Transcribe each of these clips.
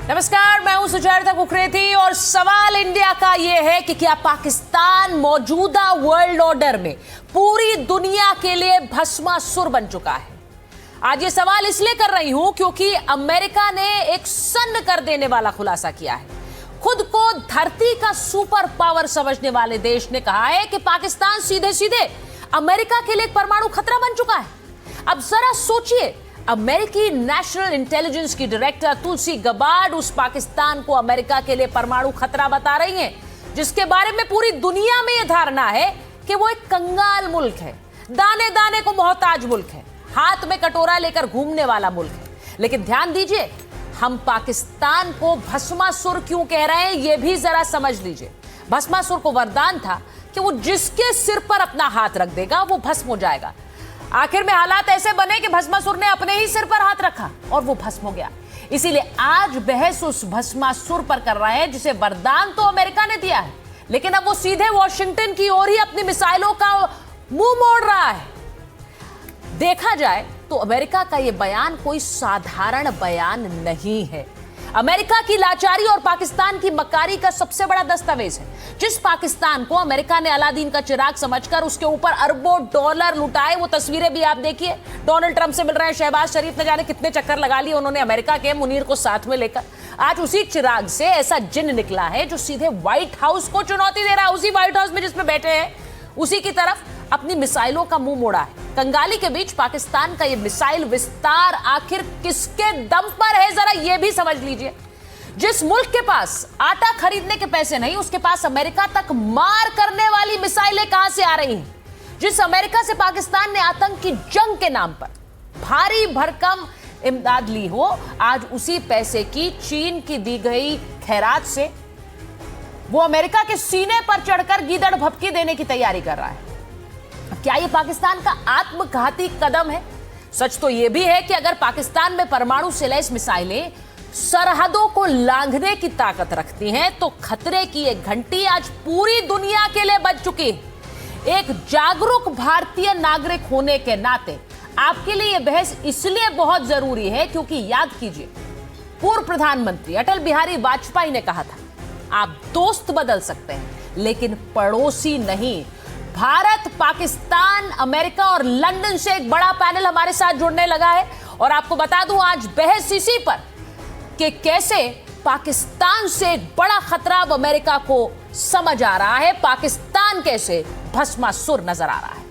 नमस्कार, मैं हूं सुचेता कुकरेती और सवाल इंडिया का यह है कि क्या पाकिस्तान मौजूदा वर्ल्ड ऑर्डर में पूरी दुनिया के लिए भस्मासुर बन चुका है। आज ये सवाल इसलिए कर रही हूं क्योंकि अमेरिका ने एक सन्न कर देने वाला खुलासा किया है। खुद को धरती का सुपर पावर समझने वाले देश ने कहा है कि पाकिस्तान सीधे सीधे अमेरिका के लिए एक परमाणु खतरा बन चुका है। अब जरा सोचिए, अमेरिकी नेशनल इंटेलिजेंस की डायरेक्टर तुलसी गबार्ड उस पाकिस्तान को अमेरिका के लिए परमाणु खतरा बता रही हैं, जिसके बारे में पूरी दुनिया में यह धारणा है कि वो एक कंगाल मुल्क है, दाने दाने को मोहताज मुल्क है, हाथ में कटोरा लेकर घूमने वाला मुल्क है। लेकिन ध्यान दीजिए, हम पाकिस्तान को भस्मासुर क्यों कह रहे हैं यह भी जरा समझ लीजिए। भस्मासुर को वरदान था कि वो जिसके सिर पर अपना हाथ रख देगा वो भस्म हो जाएगा। आखिर में हालात ऐसे बने कि भस्मासुर ने अपने ही सिर पर हाथ रखा और वो भस्म हो गया। इसीलिए आज बहस उस भस्मासुर पर कर रहे हैं जिसे वरदान तो अमेरिका ने दिया है, लेकिन अब वो सीधे वॉशिंगटन की ओर ही अपनी मिसाइलों का मुंह मोड़ रहा है। देखा जाए तो अमेरिका का यह बयान कोई साधारण बयान नहीं है। अमेरिका की लाचारी और पाकिस्तान की मक्कारी का सबसे बड़ा दस्तावेज है। जिस पाकिस्तान को अमेरिका ने अलादीन का चिराग समझकर उसके ऊपर अरबों डॉलर लुटाए, वो तस्वीरें भी आप देखिए, डोनाल्ड ट्रंप से मिल रहे हैं शहबाज शरीफ, ने जाने कितने चक्कर लगा लिए उन्होंने अमेरिका के, मुनीर को साथ में लेकर। आज उसी चिराग से ऐसा जिन निकला है जो सीधे व्हाइट हाउस को चुनौती दे रहा है। उसी व्हाइट हाउस में जिसमें बैठे हैं उसी की तरफ अपनी मिसाइलों का मुंह मोड़ा है। कंगाली के बीच पाकिस्तान का यह मिसाइल विस्तार आखिर किसके दम पर है, जरा यह भी समझ लीजिए। जिस मुल्क के पास आटा खरीदने के पैसे नहीं, उसके पास अमेरिका तक मार करने वाली मिसाइलें कहां से आ रही हैं। जिस अमेरिका से पाकिस्तान ने आतंक की जंग के नाम पर भारी भरकम इमदाद ली हो, आज उसी पैसे की चीन की दी गई खैरात से वो अमेरिका के सीने पर चढ़कर गीदड़ भपकी देने की तैयारी कर रहा है। क्या यह पाकिस्तान का आत्मघाती कदम है? सच तो यह भी है कि अगर पाकिस्तान में परमाणु से लैस मिसाइलें सरहदों को लांघने की ताकत रखती हैं तो खतरे की एक घंटी आज पूरी दुनिया के लिए बज चुकी है। एक जागरूक भारतीय नागरिक होने के नाते आपके लिए यह बहस इसलिए बहुत जरूरी है क्योंकि याद कीजिए, पूर्व प्रधानमंत्री अटल बिहारी वाजपेयी ने कहा था, आप दोस्त बदल सकते हैं लेकिन पड़ोसी नहीं। भारत, पाकिस्तान, अमेरिका और लंदन से एक बड़ा पैनल हमारे साथ जुड़ने लगा है और आपको बता दूं आज बहस इसी पर कि कैसे पाकिस्तान से एक बड़ा खतरा अब अमेरिका को समझ आ रहा है, पाकिस्तान कैसे भस्मासुर नजर आ रहा है।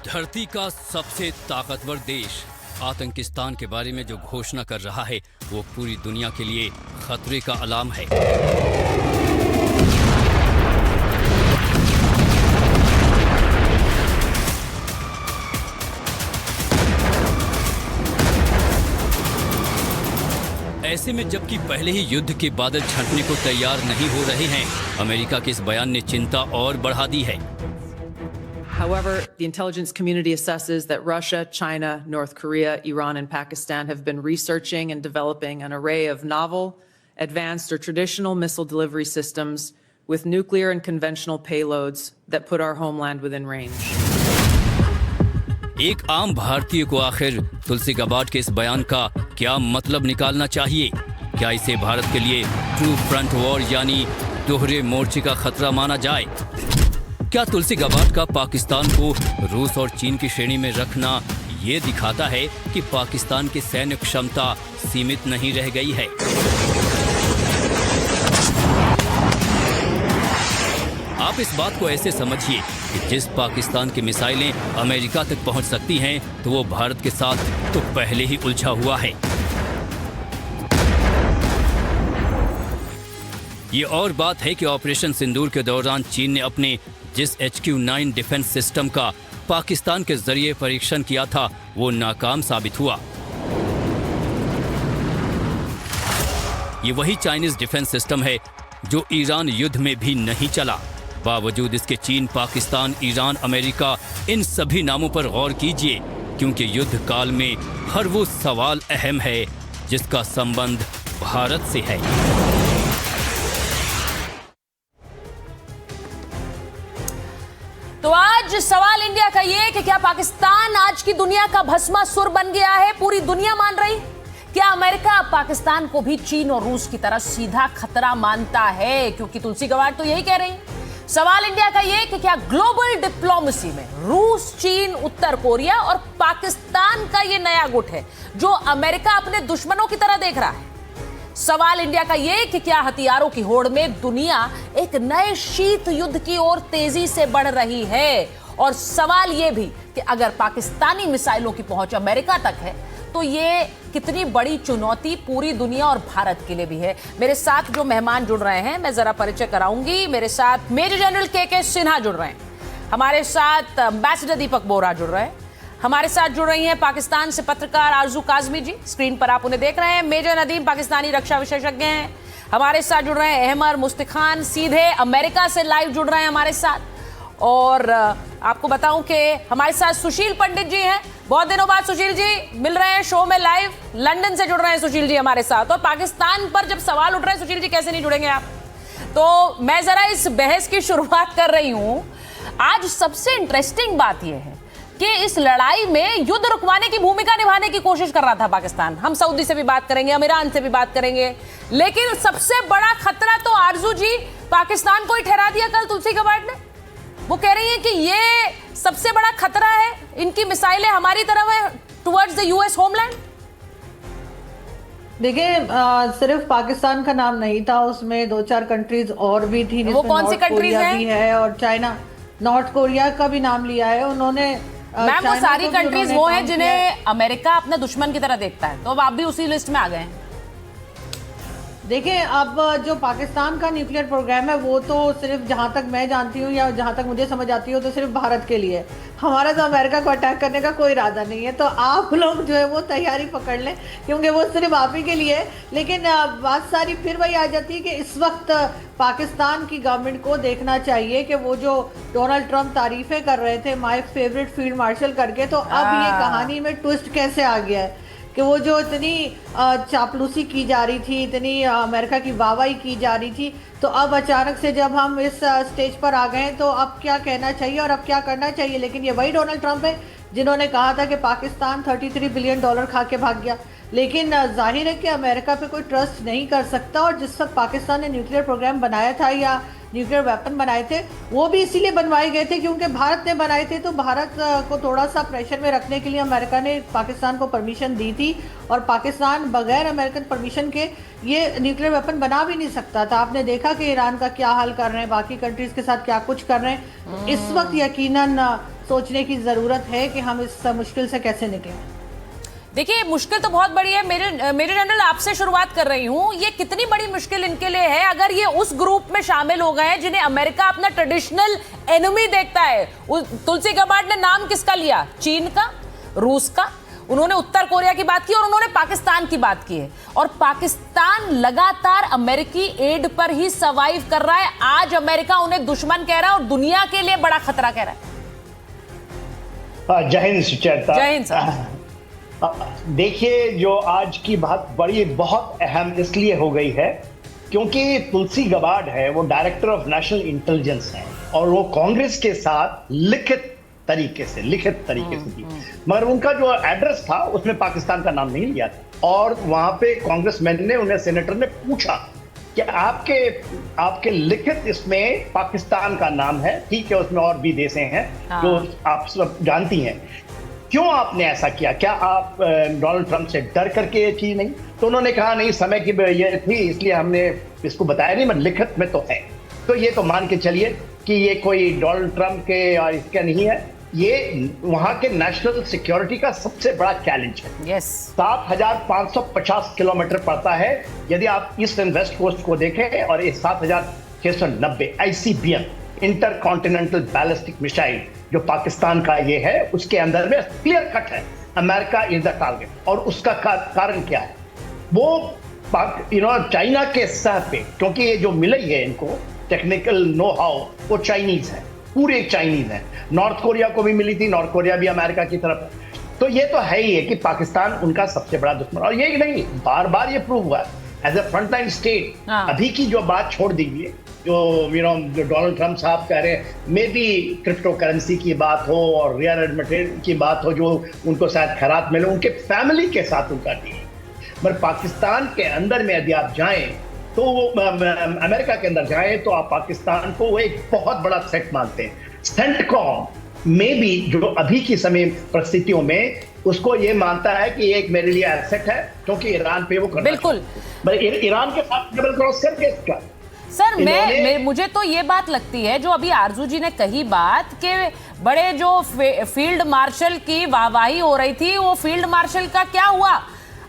धरती का सबसे ताकतवर देश आतंकिस्तान के बारे में जो घोषणा कर रहा है वो पूरी दुनिया के लिए खतरे का अलार्म है। ऐसे में जबकि पहले ही युद्ध के बादल छंटने को तैयार नहीं हो रहे हैं, अमेरिका के इस बयान ने चिंता और बढ़ा दी है। However, the intelligence community assesses that Russia, China, North Korea, Iran, and Pakistan have been researching and developing an array of novel, advanced, or traditional missile delivery systems with nuclear and conventional payloads that put our homeland within range. एक आम भारतीय को आखिर तुलसी Gabbard के इस बयान का क्या मतलब निकालना चाहिए? क्या इसे भारत के लिए ट्रू फ्रंट वॉर यानी दोहरे मोर्चे का खतरा माना जाए? क्या तुलसी गबार्ड का पाकिस्तान को रूस और चीन की श्रेणी में रखना ये दिखाता है कि पाकिस्तान की सैन्य क्षमता सीमित नहीं रह गई है? आप इस बात को ऐसे समझिए कि जिस पाकिस्तान की मिसाइलें अमेरिका तक पहुंच सकती हैं तो वो भारत के साथ तो पहले ही उलझा हुआ है। ये और बात है कि ऑपरेशन सिंदूर के दौरान चीन ने अपने जिस HQ-9 डिफेंस सिस्टम का पाकिस्तान के जरिए परीक्षण किया था वो नाकाम साबित हुआ। ये वही चाइनीज डिफेंस सिस्टम है जो ईरान युद्ध में भी नहीं चला। बावजूद इसके चीन, पाकिस्तान, ईरान, अमेरिका, इन सभी नामों पर गौर कीजिए क्योंकि युद्ध काल में हर वो सवाल अहम है जिसका संबंध भारत से है। तो आज आज सवाल इंडिया का ये कि क्या पाकिस्तान आज की दुनिया का भस्मासुर बन गया है? पूरी दुनिया मान रही? क्या अमेरिका पाकिस्तान को भी चीन और रूस की तरह सीधा खतरा मानता है? क्योंकि तुलसी गवाड़ तो यही कह रही है। सवाल इंडिया का ये कि क्या ग्लोबल डिप्लोमेसी में रूस, चीन, उत्तर कोरिया और पाकिस्तान का ये नया गुट है जो अमेरिका अपने दुश्मनों की तरह देख रहा है? सवाल इंडिया का यह कि क्या हथियारों की होड़ में दुनिया एक नए शीत युद्ध की ओर तेजी से बढ़ रही है? और सवाल यह भी कि अगर पाकिस्तानी मिसाइलों की पहुंच अमेरिका तक है तो ये कितनी बड़ी चुनौती पूरी दुनिया और भारत के लिए भी है। मेरे साथ जो मेहमान जुड़ रहे हैं मैं जरा परिचय कराऊंगी। मेरे साथ मेजर जनरल के सिन्हा जुड़ रहे हैं, हमारे साथ एम्बेसडर दीपक बोहरा जुड़ रहे हैं, हमारे साथ जुड़ रही हैं पाकिस्तान से पत्रकार आरजू काजमी जी, स्क्रीन पर आप उन्हें देख रहे हैं। मेजर नदीम पाकिस्तानी रक्षा विशेषज्ञ हैं। हमारे साथ जुड़ रहे हैं अहमर मुस्तखान, सीधे अमेरिका से लाइव जुड़ रहे हैं हमारे साथ। और आपको बताऊं कि हमारे साथ सुशील पंडित जी हैं। बहुत दिनों बाद सुशील जी मिल रहे हैं शो में लाइव, लंदन से जुड़ रहे हैं सुशील जी हमारे साथ। और पाकिस्तान पर जब सवाल उठ रहे हैं सुशील जी, कैसे नहीं जुड़ेंगे आप? तो मैं जरा इस बहस की शुरुआत कर रही हूं। आज सबसे इंटरेस्टिंग बात यह है कि इस लड़ाई में युद्ध रुकवाने की भूमिका निभाने की कोशिश कर रहा था पाकिस्तान। हम सऊदी से भी बात करेंगे, ईरान से भी बात करेंगे, लेकिन सबसे बड़ा खतरा तो आरजू जी पाकिस्तान को ही ठहरा दिया कल तुलसी गवाड़ ने। वो कह रही है कि ये सबसे बड़ा खतरा है, इनकी मिसाइलें हमारी तरफ है टुवर्ड्स द यूएस होमलैंड। देखिए, सिर्फ पाकिस्तान का नाम नहीं था, उसमें 2-4 कंट्रीज और भी थी। वो कौन सी कंट्रीज हैं? भी है और चाइना, नॉर्थ कोरिया का भी नाम लिया है उन्होंने। मैम वो सारी कंट्रीज वो हैं जिन्हें अमेरिका अपना दुश्मन की तरह देखता है, तो अब आप भी उसी लिस्ट में आ गए हैं। देखिए, अब जो पाकिस्तान का न्यूक्लियर प्रोग्राम है वो तो सिर्फ जहां तक मैं जानती हूँ या जहां तक मुझे समझ आती है तो सिर्फ भारत के लिए। हमारा तो अमेरिका को अटैक करने का कोई इरादा नहीं है, तो आप लोग जो है वो तैयारी पकड़ लें क्योंकि वो सिर्फ आप ही के लिए है। लेकिन बात सारी फिर वही आ जाती है कि इस वक्त पाकिस्तान की गवर्नमेंट को देखना चाहिए कि वो जो डोनाल्ड ट्रंप तारीफें कर रहे थे माय फेवरेट फील्ड मार्शल करके, तो अब ये कहानी में ट्विस्ट कैसे आ गया है कि वो जो इतनी चापलूसी की जा रही थी, इतनी अमेरिका की वाहवाही की जा रही थी, तो अब अचानक से जब हम इस स्टेज पर आ गए तो अब क्या कहना चाहिए और अब क्या करना चाहिए। लेकिन ये वही डोनाल्ड ट्रंप है जिन्होंने कहा था कि पाकिस्तान $33 बिलियन खा के भाग गया। लेकिन जाहिर है कि अमेरिका पे कोई ट्रस्ट नहीं कर सकता, और जिस वक्त पाकिस्तान ने न्यूक्लियर प्रोग्राम बनाया था या न्यूक्लियर वेपन बनाए थे वो भी इसीलिए बनवाए गए थे क्योंकि भारत ने बनाए थे। तो भारत को थोड़ा सा प्रेशर में रखने के लिए अमेरिका ने पाकिस्तान को परमिशन दी थी, और पाकिस्तान बगैर अमेरिकन परमिशन के ये न्यूक्लियर वेपन बना भी नहीं सकता था। आपने देखा कि ईरान का क्या हाल कर रहे हैं, बाकी कंट्रीज के साथ क्या कुछ कर रहे हैं। इस वक्त यकीनन सोचने की ज़रूरत है कि हम इस मुश्किल से कैसे निकलें। देखिए, मुश्किल तो बहुत बड़ी है। मेजर जनरल आपसे शुरुआत कर रही हूं, ये कितनी बड़ी मुश्किल इनके लिए है अगर ये उस ग्रुप में शामिल हो गए हैं जिन्हें अमेरिका अपना ट्रेडिशनल एनिमी देखता है। तुलसी गबार्ड ने नाम किसका लिया? चीन का, रूस का, उन्होंने उत्तर कोरिया की बात की और उन्होंने पाकिस्तान की बात की है। और पाकिस्तान लगातार अमेरिकी एड पर ही सर्वाइव कर रहा है। आज अमेरिका उन्हें दुश्मन कह रहा है और दुनिया के लिए बड़ा खतरा कह रहा है। जय हिंद सुचेता। जय हिंद सर। देखिए, जो आज की बात बड़ी बहुत अहम इसलिए हो गई है क्योंकि तुलसी गबार्ड है वो डायरेक्टर ऑफ नेशनल इंटेलिजेंस है और वो कांग्रेस के साथ लिखित तरीके से थी, मगर उनका जो एड्रेस था उसमें पाकिस्तान का नाम नहीं लिया था। और वहां पे कांग्रेसमैन ने उन्हें, सेनेटर ने पूछा कि आपके लिखित इसमें पाकिस्तान का नाम है, ठीक है उसमें और भी देश हैं जो आप सब जानती हैं, क्यों आपने ऐसा किया? क्या आप डोनाल्ड ट्रंप से डर करके ये चीज नहीं? तो उन्होंने कहा नहीं, समय की ये थी इसलिए हमने इसको बताया नहीं, मगर लिखित में तो है। तो ये तो मान के चलिए कि ये कोई डोनाल्ड ट्रंप के और इसका नहीं है, ये वहां के नेशनल सिक्योरिटी का सबसे बड़ा चैलेंज है। 7,550 किलोमीटर पड़ता है यदि आप ईस्ट एंड वेस्ट कोस्ट को देखें, और ये 7,690 ICBM inter continental ballistic missile जो पाकिस्तान का ये है, उसके अंदर में क्लियर कट है अमेरिका इज द टारगेट। और उसका कारण क्या है? वो चाइना के सह पे, क्योंकि ये जो मिली है इनको टेक्निकल नो हाउ, वो चाइनीज है, पूरे चाइनीज है। नॉर्थ कोरिया को भी मिली थी, नॉर्थ कोरिया भी अमेरिका की तरफ है। तो ये तो है ही है कि पाकिस्तान उनका सबसे बड़ा दुश्मन। और ये नहीं, बार बार ये प्रूव हुआ है एज ए फ्रंटलाइन स्टेट। हाँ। अभी की जो बात छोड़ दीजिए, जो जो डोनाल्ड ट्रंप साहब कह रहे हैं, मे बी क्रिप्टो करेंसी की बात हो और रियल एस्टेट की बात हो, जो उनको शायद खैरात मिले उनके फैमिली के साथ उनका डील। पर पाकिस्तान के अंदर में यदि आप जाएं तो अमेरिका के अंदर जाएं तो आप पाकिस्तान को वो एक बहुत बड़ा थ्रेट मानते हैं। सेंटकॉम में भी जो अभी की समय परिस्थितियों में उसको ये मानता है कि एक मेरे लिए एसेट है, क्योंकि ईरान पे वो करना बिल्कुल ईरान के साथ डबल क्रॉस करके इसका। सर मुझे तो ये बात लगती है, जो अभी आरजू जी ने कही बात कि बड़े जो फील्ड मार्शल की वाहवाही हो रही थी, वो फील्ड मार्शल का क्या हुआ?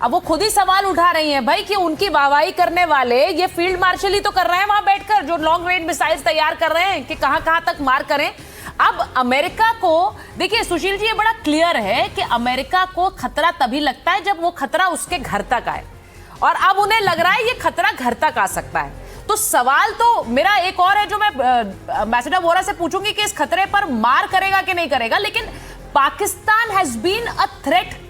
अब वो खुद ही सवाल उठा रही हैं भाई कि उनकी वाहवाही करने वाले ये फील्ड मार्शल ही तो कर रहे हैं वहां बैठकर, जो लॉन्ग रेंज मिसाइल्स तैयार कर रहे हैं कि कहां तक मार करें। अब अमेरिका को देखिए सुशील जी, ये बड़ा क्लियर है कि अमेरिका को खतरा तभी लगता है जब वो खतरा उसके घर तक आए, और अब उन्हें लग रहा है ये खतरा घर तक आ सकता है। तो सवाल तो मेरा एक और है जो मैं मैसेडा वोरा से पूछूंगी कि इस खतरे पर मार करेगा कि नहीं करेगा, लेकिन Pakistan has been a threat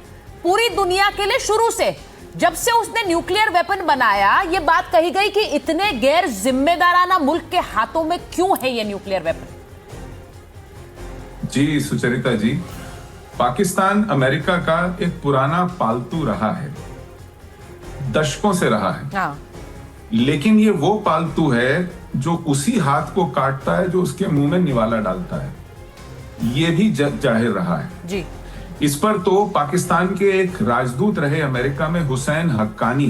पूरी दुनिया के लिए शुरू से। जब से उसने न्यूक्लियर वेपन बनाया, ये बात कही गई कि इतने गैर जिम्मेदाराना मुल्क के हाथों में क्यों है ये न्यूक्लियर वेपन? जी सुचरिता जी, पाकिस्तान अमेरिका का एक पुराना पालतू रहा है, दशकों से रहा है। हाँ। लेकिन ये वो पालतू है जो उसी हाथ को काटता है जो उसके मुंह में निवाला डालता है। ये भी जाहिर रहा है जी। इस पर तो पाकिस्तान के एक राजदूत रहे अमेरिका में, हुसैन हक्कानी,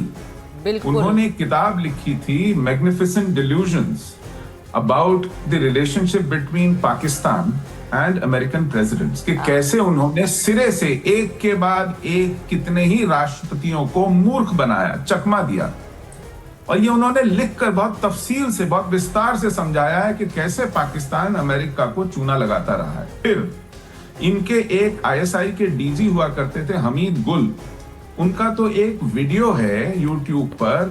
उन्होंने एक किताब लिखी थी, magnificent delusions, about the relationship between Pakistan and American presidents, कि कैसे उन्होंने सिरे से एक के बाद एक कितने ही राष्ट्रपतियों को मूर्ख बनाया, चकमा दिया। और ये उन्होंने लिखकर बहुत तफसील से, बहुत विस्तार से समझाया है कि कैसे पाकिस्तान अमेरिका को चूना लगाता रहा है। फिर इनके एक आईएसआई के डीजी हुआ करते थे, हमीद गुल, उनका तो एक वीडियो है यूट्यूब पर,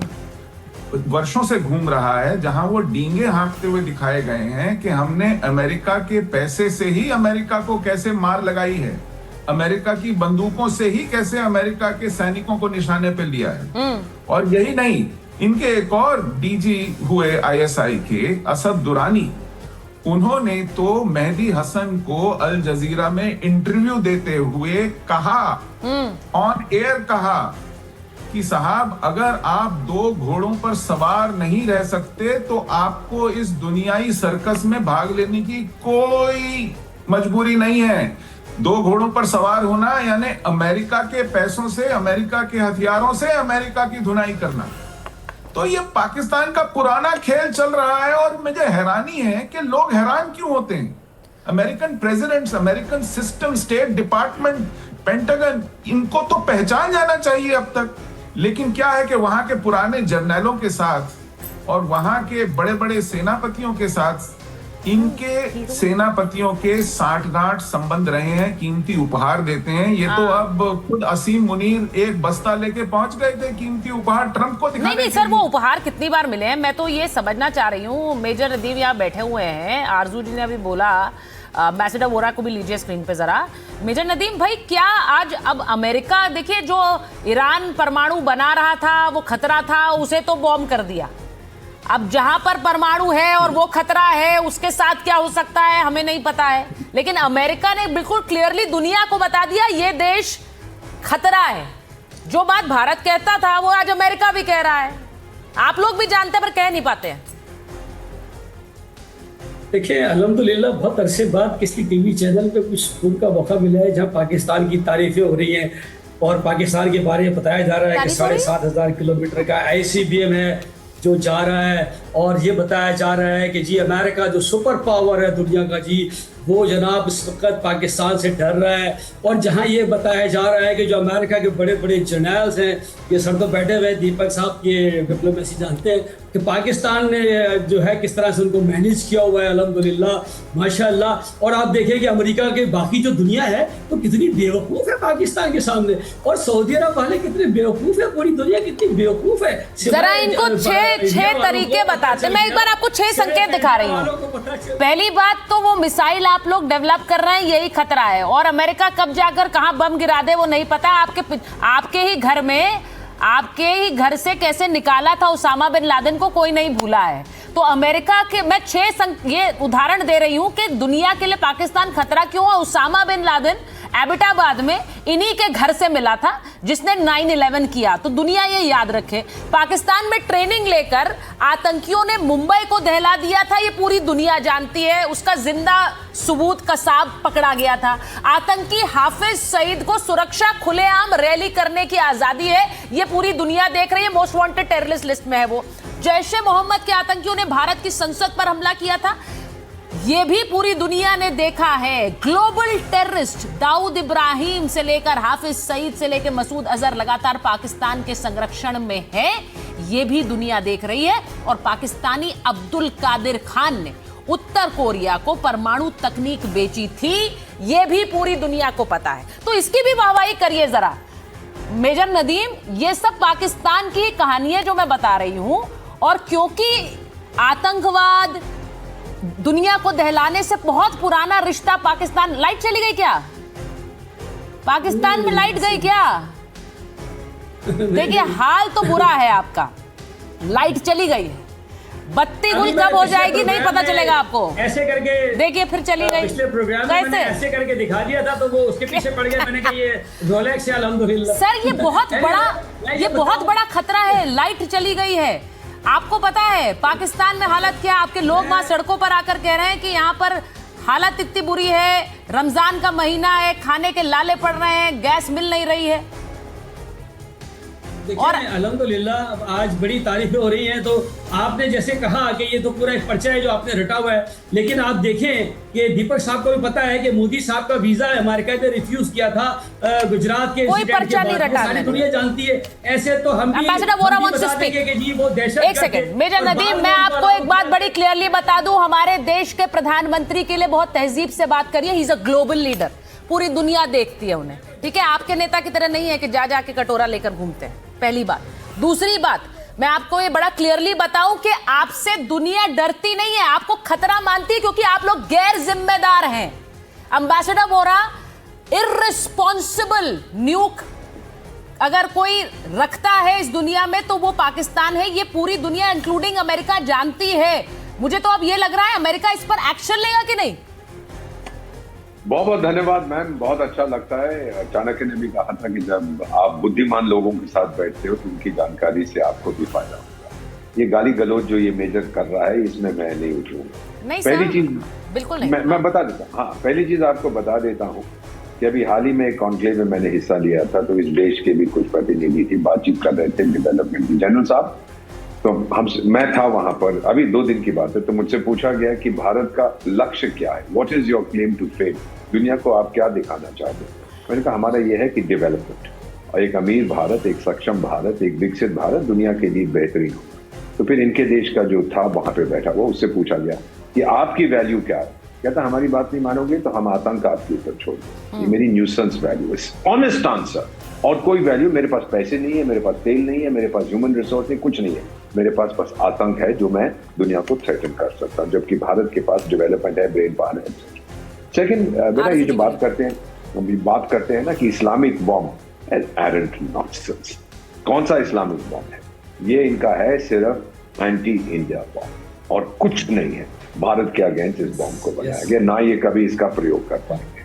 वर्षों से घूम रहा है, जहां वो डींगे हाँकते हुए दिखाए गए हैं कि हमने अमेरिका के पैसे से ही अमेरिका को कैसे मार लगाई है, अमेरिका की बंदूकों से ही कैसे अमेरिका के सैनिकों को निशाने पे लिया है। और यही नहीं, इनके एक और डीजी हुए आईएसआई के, असद दुरानी, उन्होंने तो मेहदी हसन को अल जजीरा में इंटरव्यू देते हुए कहा, ऑन एयर कहा कि साहब अगर आप 2 घोड़ों पर सवार नहीं रह सकते तो आपको इस दुनियाई सर्कस में भाग लेने की कोई मजबूरी नहीं है। 2 घोड़ों पर सवार होना यानी अमेरिका के पैसों से, अमेरिका के हथियारों से अमेरिका की धुनाई करना। तो ये पाकिस्तान का पुराना खेल चल रहा है, और मुझे हैरानी है कि लोग हैरान क्यों होते हैं। American presidents, American system, state department, Pentagon, इनको तो पहचान जाना चाहिए अब तक। लेकिन क्या है कि वहां के पुराने जर्नलों के साथ और वहां के बड़े बड़े सेनापतियों के साथ इनके सेनापतियों के साठगांठ संबंध रहे हैं, कीमती उपहार देते हैं। ये तो अब खुद असीम मुनीर एक बस्ता लेके पहुंच गए थे कीमती उपहार ट्रंप को दिखाने। नहीं सर, वो उपहार कितनी बार मिले हैं, मैं तो ये समझना चाह रही हूँ। मेजर नदीम यहाँ बैठे हुए हैं, आरजू जी ने अभी बोला, मैसेडा वोरा को भी लीजिए स्क्रीन पे जरा। मेजर नदीम भाई, क्या आज अब अमेरिका, देखिए जो ईरान परमाणु बना रहा था वो खतरा था, उसे तो बॉम्ब कर दिया। अब जहां पर परमाणु है और वो खतरा है, उसके साथ क्या हो सकता है हमें नहीं पता है, लेकिन अमेरिका ने बिल्कुल क्लियरली दुनिया को बता दिया ये देश खतरा है। जो बात भारत कहता था वो आज अमेरिका भी कह रहा है। आप लोग भी जानते हैं पर कह नहीं पाते हैं। देखिए, अल्हम्दुलिल्लाह बहुत अरसे बाद किसी टीवी चैनल पे कुछ सुनने का मौका मिला है जहां पाकिस्तान की तारीफें हो रही हैं और पाकिस्तान के बारे में बताया जा रहा है कि 7,500 किलोमीटर का ICBM है जो जा रहा है, और ये बताया जा रहा है कि जी अमेरिका जो सुपर पावर है दुनिया का जी, वो जनाब इस वक्त पाकिस्तान से डर रहा है। और जहां ये बताया जा रहा है कि जो अमेरिका के बड़े बड़े जर्नल्स हैं, ये सर तो बैठे हुए दीपक साहब ये डिप्लोमेसी जानते हैं कि पाकिस्तान ने जो है किस तरह से उनको मैनेज किया हुआ है, अल्हम्दुलिल्लाह माशाल्लाह। और आप देखिए कि अमेरिका के बाकी जो दुनिया है तो कितनी बेवकूफ़ है पाकिस्तान के सामने, और सऊदी अरब वाले कितने बेवकूफ़ है, पूरी दुनिया कितनी बेवकूफ़ है। जरा इनको छह तरीके बताते, मैं एक बार आपको 6 संकेत दिखा रही हूँ। पहली बात तो वो मिसाइल आप लोग डेवलप कर रहे हैं, यही खतरा है, और अमेरिका कब जाकर कहां बम गिरा दे वो नहीं पता। आपके ही घर में आपके ही घर से कैसे निकाला था उसामा बिन लादेन को कोई नहीं भूला है। तो अमेरिका के मैं ये उदाहरण दे रही हूं कि दुनिया के लिए पाकिस्तान खतरा क्यों है। उसामा बिन लादेन एबटाबाद में इन्हीं के घर से मिला था जिसने 9/11 किया। तो दुनिया ये याद रखे, पाकिस्तान में ट्रेनिंग लेकर आतंकियों ने मुंबई को दहला दिया था, ये पूरी दुनिया जानती है। उसका जिंदा सबूत कसाब पकड़ा गया था। आतंकी हाफिज सईद को सुरक्षा खुलेआम रैली करने की आजादी है, ये पूरी दुनिया देख रही है। मोस्ट वांटेड टेररिस्ट लिस्ट में है वो। जैश ए मोहम्मद के आतंकियों ने भारत की संसद पर हमला किया था, ये भी पूरी दुनिया ने देखा है। ग्लोबल टेररिस्ट दाऊद इब्राहिम से लेकर हाफिज सईद से लेकर मसूद अजहर लगातार पाकिस्तान के संरक्षण में है, ये भी दुनिया देख रही है। और पाकिस्तानी अब्दुल कादिर खान ने उत्तर कोरिया को परमाणु तकनीक बेची थी, ये भी पूरी दुनिया को पता है। तो इसकी भी वाहवाही करिए जरा मेजर नदीम। ये सब पाकिस्तान की कहानियां जो मैं बता रही हूं, और क्योंकि आतंकवाद दुनिया को दहलाने से बहुत पुराना रिश्ता पाकिस्तान। लाइट चली गई क्या? पाकिस्तान में लाइट गई क्या? देखिए हाल तो बुरा है आपका, लाइट चली गई है। बत्ती गुल कब हो जाएगी नहीं पता चलेगा आपको। ऐसे करके देखिए फिर चली गई। पिछले प्रोग्राम में मैंने ऐसे करके दिखा दिया था तो वो उसके पीछे पड़ गया। मैंने कहा ये रोलेक्स है अल्हम्दुलिल्लाह। सर ये बहुत बड़ा खतरा है, लाइट चली गई है। आपको पता है पाकिस्तान में हालत क्या? आपके लोग वहां सड़कों पर आकर कह रहे हैं कि यहाँ पर हालत इतनी बुरी है, रमजान का महीना है, खाने के लाले पड़ रहे हैं, गैस मिल नहीं रही है। और अल्हम्दुलिल्लाह आज बड़ी तारीफें हो रही हैं। तो आपने जैसे कहा कि ये तो पूरा एक पर्चा है जो आपने रटा हुआ है, लेकिन आप देखें कि दीपक साहब को भी पता है कि मोदी साहब का वीजा अमेरिका ने रिफ्यूज किया था गुजरात के कोई पर्चा नहीं रटा, सारी दुनिया जानती है। ऐसे तो हम भी जी वो दहशत। एक सेकंड मेजर नदीम, मैं आपको एक बात बड़ी क्लियरली बता दूं, हमारे देश के प्रधानमंत्री के लिए बहुत तहजीब से बात करिए। He is a global leader, पूरी दुनिया देखती है उन्हें, ठीक है? आपके नेता की तरह नहीं है कि जा जाके कटोरा लेकर घूमते हैं, पहली बात। दूसरी बात, मैं आपको ये बड़ा क्लियरली बताऊं कि आपसे दुनिया डरती नहीं है, आपको खतरा मानती है, क्योंकि आप लोग गैर जिम्मेदार हैं। एम्बेसडर वोरा, इर्रिस्पॉन्सिबल न्यूक अगर कोई रखता है इस दुनिया में तो वो पाकिस्तान है। ये पूरी दुनिया इंक्लूडिंग अमेरिका जानती है। मुझे तो अब ये लग रहा है अमेरिका इस पर एक्शन लेगा कि नहीं। बहुत बहुत धन्यवाद मैम, बहुत अच्छा लगता है। चाणक्य ने भी कहा था कि जब आप बुद्धिमान लोगों के साथ बैठते हो तो उनकी जानकारी से आपको भी फायदा होगा। ये गाली गलौज जो ये मेजर कर रहा है इसमें मैं नहीं उठूंगा। पहली चीज बिल्कुल नहीं, मैं बता देता हूँ। हाँ, पहली चीज आपको बता देता हूँ कि अभी हाल ही में एक कॉन्क्लेव में मैंने हिस्सा लिया था, तो इस देश के भी कुछ प्रतिनिधि थी, बातचीत कर रहे थे डेवलपमेंट की। जनरल साहब, तो मैं था वहां पर, अभी 2 दिन की बात है, तो मुझसे पूछा गया कि भारत का लक्ष्य क्या है, what is your claim to fame, दुनिया को आप क्या दिखाना चाहते हैं। मैंने कहा हमारा यह है कि डेवलपमेंट, और एक अमीर भारत, एक सक्षम भारत, एक विकसित भारत दुनिया के लिए बेहतरीन हो। तो फिर इनके देश का जो था वहां पे बैठा हुआ, उससे पूछा गया कि आपकी वैल्यू क्या है। कहता हमारी बात नहीं मानोगे तो हम आतंक आपके ऊपर छोड़ दें। ये मेरी न्यूसेंस वैल्यू है, ऑनेस्ट आंसर। और कोई वैल्यू, मेरे पास पैसे नहीं है, मेरे पास तेल नहीं है, मेरे पास ह्यूमन रिसोर्स नहीं, कुछ नहीं है। मेरे पास बस आतंक है जो मैं दुनिया को थ्रेटन कर सकता हूँ, जबकि भारत के पास डेवलपमेंट है, ब्रेन पावर है। सेकंड, बेटा ये जो बात करते हैं ना कि इस्लामिक बॉम्ब, एरेंट नॉनसेंस। कौन सा इस्लामिक बॉम्ब है? ये इनका है सिर्फ एंटी इंडिया बॉम्ब और कुछ नहीं है। भारत के अगेंस्ट इस बॉम्ब को बनाया गया, ना ये कभी इसका प्रयोग कर पाएंगे,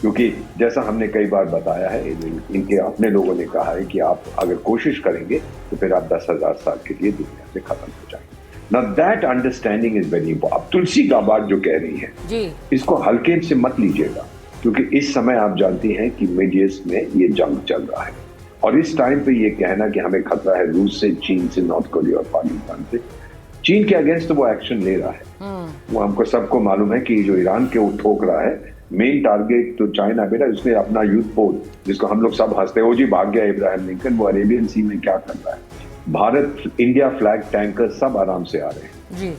क्योंकि जैसा हमने कई बार बताया है, इनके अपने लोगों ने कहा है कि आप अगर कोशिश करेंगे तो फिर आप 10,000 साल के लिए दुनिया से खत्म हो जाएंगे। Now that understanding is very important। अब तुलसी गाबार्ड जो कह रही है जी, इसको हल्के से मत लीजिएगा, क्योंकि इस समय आप जानती हैं कि मिड ईस्ट में ये जंग चल रहा है, और इस टाइम पे ये कहना कि हमें खतरा है रूस से, चीन से, नॉर्थ कोरिया और पाकिस्तान से, चीन के अगेंस्ट तो वो एक्शन ले रहा है। वो हमको सबको मालूम है कि जो ईरान के वो ठोक रहा है, मेन टारगेट तो चाइना, बेटा उसने अपना युद्ध पोत, जिसको हम लोग सब हंसते हो जी भाग गया इब्राहिम लिंकन, वो अरेबियन सी में क्या कर रहा है। भारत, इंडिया फ्लैग टैंकर सब आराम से आ रहे हैं जी।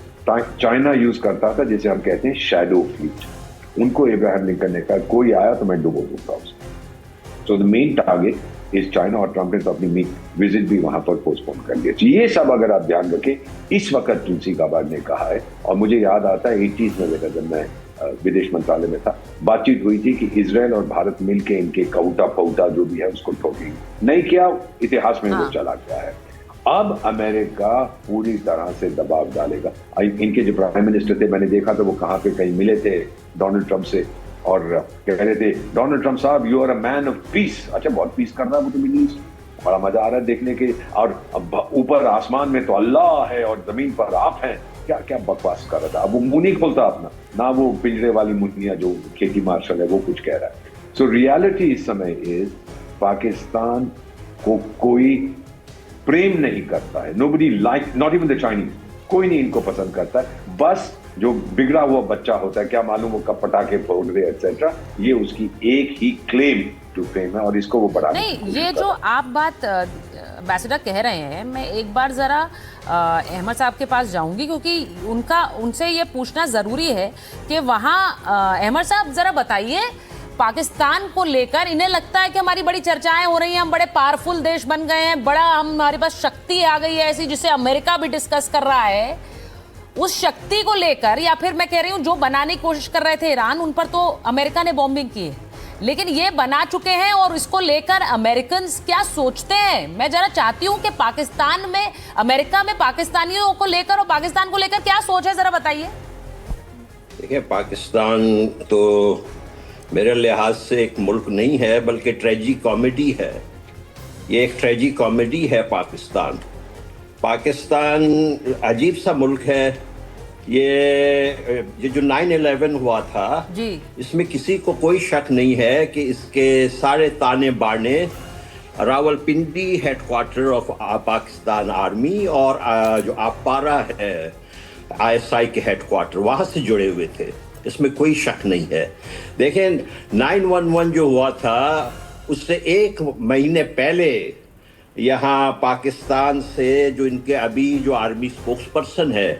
चाइना यूज करता था जिसे हम कहते हैं शैडो फ्लीट, उनको इब्राहिम लिंकन ने कहा कोई आया तो मैं डुबो दूंगा उसको। So the main target is China, और ट्रंप ने तो अपनी विजिट भी वहां पर पोस्टपोन कर दिया। ये सब अगर आप ध्यान रखें, इस वक्त तुलसी गाबार्ड ने कहा है, और मुझे याद आता है 80s में बेटा जब मैं विदेश मंत्रालय में था, बातचीत हुई थी कि इजराइल और भारत मिलके इनके कौटा फौटा जो भी है उसको ठोकेंगे। नहीं किया, इतिहास में वो चला गया है। अब अमेरिका पूरी तरह से दबाव डालेगा। इनके जो प्राइम मिनिस्टर थे, मैंने देखा तो वो कहाँ पे कहीं मिले थे डोनाल्ड ट्रंप से और कह रहे थे, डोनाल्ड ट्रंप साहब you are a man of peace. अच्छा, बहुत पीस कर रहा है वो तो मिडल ईस्ट, बड़ा मजा आ रहा है देखने के। और ऊपर आसमान में तो अल्लाह है और जमीन पर आप हैं। क्या क्या बकवास कर रहा था। अब वो मुंह नहीं खोलता अपना, ना वो पिंजरे वाली मुर्गियां जो खेती मार्शल है वो कुछ कह रहा है। सो रियलिटी इस समय इज पाकिस्तान को कोई प्रेम नहीं करता है। Nobody like, not even the Chinese, कोई नहीं इनको पसंद करता है। बस जो बिगड़ा हुआ बच्चा होता है, क्या मालूम वो कब पटाखे फोड़ रहे एक्सेट्रा, ये उसकी एक ही क्लेम टू फेम है और इसको वो बढ़ाने नहीं। ये जो आप बात एम्बेसडर कह रहे हैं, मैं एक बार जरा अहमद साहब के पास जाऊंगी क्योंकि उनसे ये पूछना जरूरी है कि वहाँ अहमद साहब जरा बताइए, पाकिस्तान को लेकर इन्हें लगता है कि हमारी बड़ी चर्चाएं हो रही हैं, हम बड़े पावरफुल देश बन गए हैं, हमारे पास शक्ति आ गई है ऐसी जिसे अमेरिका भी डिस्कस कर रहा है। उस शक्ति को लेकर, या फिर मैं कह रही हूं जो बनाने की कोशिश कर रहे थे ईरान, उन पर तो अमेरिका ने बॉम्बिंग की है, लेकिन ये बना चुके हैं और इसको लेकर अमेरिकन क्या सोचते हैं? मैं जरा चाहती हूं कि पाकिस्तान में, अमेरिका में पाकिस्तानियों को लेकर और पाकिस्तान को लेकर क्या सोच है, जरा बताइए। देखिए, पाकिस्तान तो मेरे लिहाज से एक मुल्क नहीं है बल्कि ट्रेजी कॉमेडी है। ये एक ट्रेजी कॉमेडी है पाकिस्तान। पाकिस्तान अजीब सा मुल्क है। ये जो 9/11 हुआ था जी, इसमें किसी को कोई शक नहीं है कि इसके सारे ताने बाने Rawalpindi headquarter of Pakistan army और जो अपारा है ISI के हेडक्वार्टर, वहाँ से जुड़े हुए थे। इसमें कोई शक नहीं है। देखें, 9/11 जो हुआ था उससे एक महीने पहले यहाँ पाकिस्तान से जो इनके अभी जो आर्मी स्पोक्स पर्सन है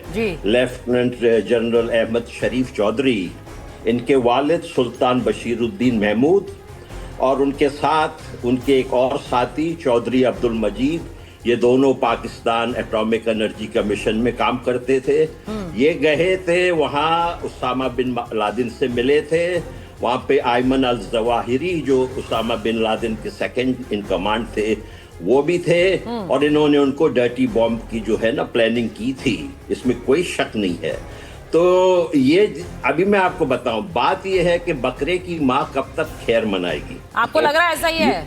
लेफ्टिनेंट जनरल अहमद शरीफ चौधरी, इनके वालिद सुल्तान बशीरुद्दीन महमूद और उनके साथ उनके एक और साथी चौधरी अब्दुल मजीद, ये दोनों पाकिस्तान एटॉमिक एनर्जी कमीशन में काम करते थे। ये गए थे वहाँ, उसामा बिन लादेन से मिले थे। वहाँ पे आयमन अल जवाहिरी जो उसामा बिन लादेन के सेकंड इन कमांड थे वो भी थे और इन्होंने उनको डर्टी बॉम्ब की जो है ना प्लानिंग की थी, इसमें कोई शक नहीं है। तो ये अभी मैं आपको बताऊं, बात ये है कि बकरे की माँ कब तक खैर मनाएगी। आपको लग रहा है ऐसा ही है?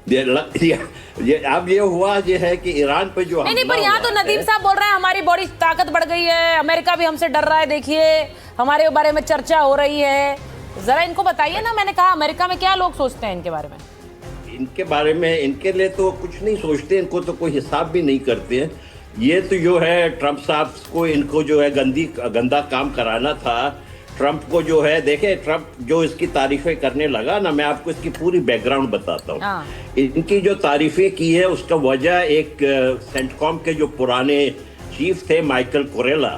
ये अब ये हुआ ये है कि ईरान पे जो नहीं, पर यहाँ तो नदीम साहब बोल रहे हैं हमारी बड़ी ताकत बढ़ गई है, अमेरिका भी हमसे डर रहा है, देखिए हमारे बारे में चर्चा हो रही है। जरा इनको बताइए ना, मैंने कहा अमेरिका में क्या लोग सोचते हैं इनके बारे में? इनके बारे में, इनके लिए तो कुछ नहीं सोचते, इनको तो कोई हिसाब भी नहीं करते हैं। ये तो जो है ट्रंप साहब को, इनको जो है गंदा काम कराना था। ट्रंप को जो है, देखे ट्रंप जो इसकी तारीफें करने लगा ना, मैं आपको इसकी पूरी बैकग्राउंड बताता हूँ। इनकी जो तारीफें की है उसका वजह एक सेंटकॉम के जो पुराने चीफ थे माइकल कोरेला।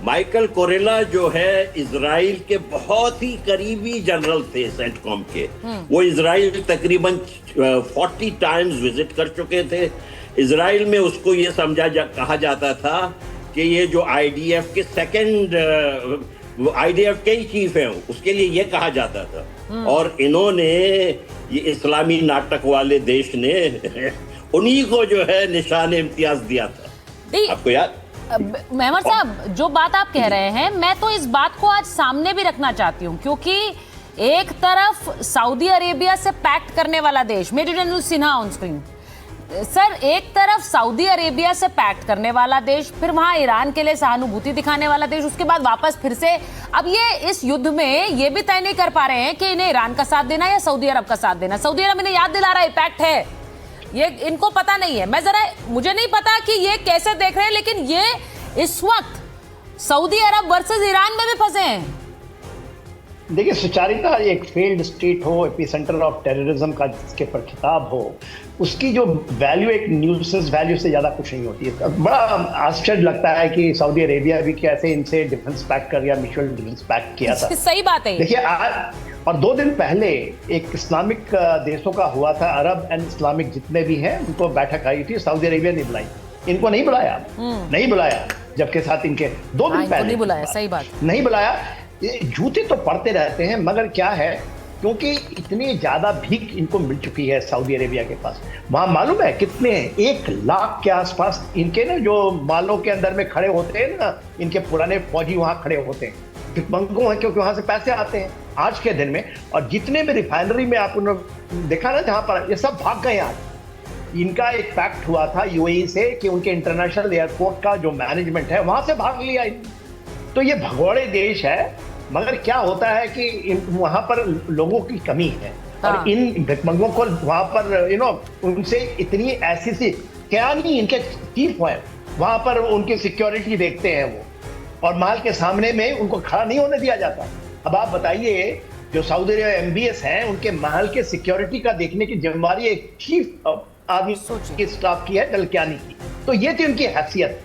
माइकल कोरेला जो है इजराइल के बहुत ही करीबी जनरल थे सेंटकॉम के। वो इजराइल तकरीबन 40 टाइम्स विजिट कर चुके थे। इजराइल में उसको ये कहा जाता था कि ये जो IDF के सेकंड, IDF के ही चीफ हैं, उसके लिए ये कहा जाता था। और इन्होंने, ये इस्लामी नाटक वाले देश ने उन्हीं को जो है निशान इम्तियाज दिया था। आपको याद? मेहमद साहब, जो बात आप कह रहे हैं, मैं तो इस बात को आज सामने भी रखना चाहती हूँ, क्योंकि एक तरफ सऊदी अरेबिया से पैक्ट करने वाला देश, major general Sinha on screen sir, एक तरफ सऊदी अरेबिया से पैक्ट करने वाला देश, फिर वहां ईरान के लिए सहानुभूति दिखाने वाला देश, उसके बाद वापस फिर से अब ये इस युद्ध में ये भी तय नहीं कर पा रहे हैं कि इन्हें ईरान का साथ देना या सऊदी अरब का साथ देना। सऊदी अरब इन्हें याद दिला रहा है पैक्ट है, ये इनको पता नहीं है। मुझे नहीं पता कि ये कैसे देख रहे हैं, लेकिन ये इस वक्त सऊदी अरब वर्सेस ईरान में भी फंसे हैं। देखिए, सुचारिता एक फेल्ड स्टेट हो, एपिसेंटर ऑफ टेररिज्म का जिसके पर खिताब हो, उसकी जो वैल्यू एक न्यूसेंस वैल्यू से ज़्यादा कुछ नहीं होती है। बड़ा आश्चर्य लगता है कि सऊदी अरेबिया भी कैसे इनसे डिफेंस पैक्ट कर, या म्यूचुअल डिफेंस पैक्ट किया था। सही बात है। देखिए, और 2 दिन पहले एक इस्लामिक देशों का हुआ था, अरब एंड इस्लामिक जितने भी हैं उनको बैठक आई थी, सऊदी अरेबिया ने बुलाई, इनको नहीं बुलाया, नहीं बुलाया, जबकि साथ इनके 2 दिन पहले नहीं बुलाया। सही बात, नहीं बुलाया। ये जूते तो पड़ते रहते हैं, मगर क्या है, क्योंकि इतनी ज्यादा भीख इनको मिल चुकी है सऊदी अरेबिया के पास। वहां मालूम है कितने 1 लाख के आसपास इनके ना जो मालों के अंदर में खड़े होते हैं ना, इनके पुराने फौजी वहां खड़े होते हैं, भिखमंगों हैं, क्योंकि वहां से पैसे आते हैं आज के दिन में। और जितने भी रिफाइनरी में आपने देखा ना जहां पर, ये सब भाग गए आज। इनका एक पैक्ट हुआ था यूएई से कि उनके इंटरनेशनल एयरपोर्ट का जो मैनेजमेंट है वहां से भाग लिया। तो ये भगोड़े देश है, मगर क्या होता है कि वहां पर लोगों की कमी है। और इन भिखमंगों को वहां पर उनसे इतनी ऐसी सी क्या नहीं, इनके चीफ है वहां पर, उनकी सिक्योरिटी देखते हैं वो, और महल के सामने में उनको खड़ा नहीं होने दिया जाता। अब आप बताइए, जो सऊदी अरेबिया एमबीएस हैं, उनके महल के सिक्योरिटी का देखने की जिम्मेदारी एक चीफ आदमी की स्टाफ की है, दलक्यानी की। तो ये थी उनकी हैसियत,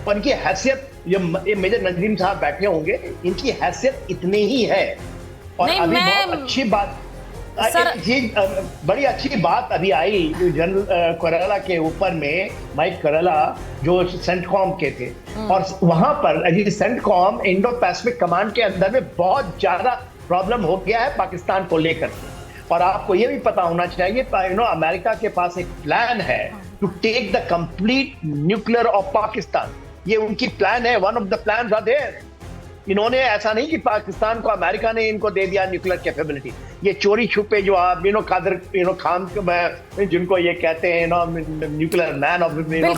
और इनकी हैसियत जो मेजर नजरीम साहब बैठे होंगे, इनकी हैसियत इतनी ही है। और अभी बहुत अच्छी बात, बड़ी अच्छी बात अभी आई जनरल कोरेला के ऊपर में, माइक कोरेला जो सेंटकॉम के थे, और वहां पर सेंटकॉम इंडो पैसिफिक कमांड के अंदर में बहुत ज्यादा प्रॉब्लम हो गया है पाकिस्तान को लेकर। और आपको ये भी पता होना चाहिए, अमेरिका के पास एक प्लान है to take the complete nuclear of Pakistan. ये उनकी प्लान है, one of the plans are there. इन्होंने ऐसा नहीं कि पाकिस्तान को अमेरिका ने इनको दे दिया न्यूक्लियर कैपेबिलिटी। ये चोरी छुपे जो आप कादर खान जिनको ये कहते हैं न्यूक्लियर मैन ऑफ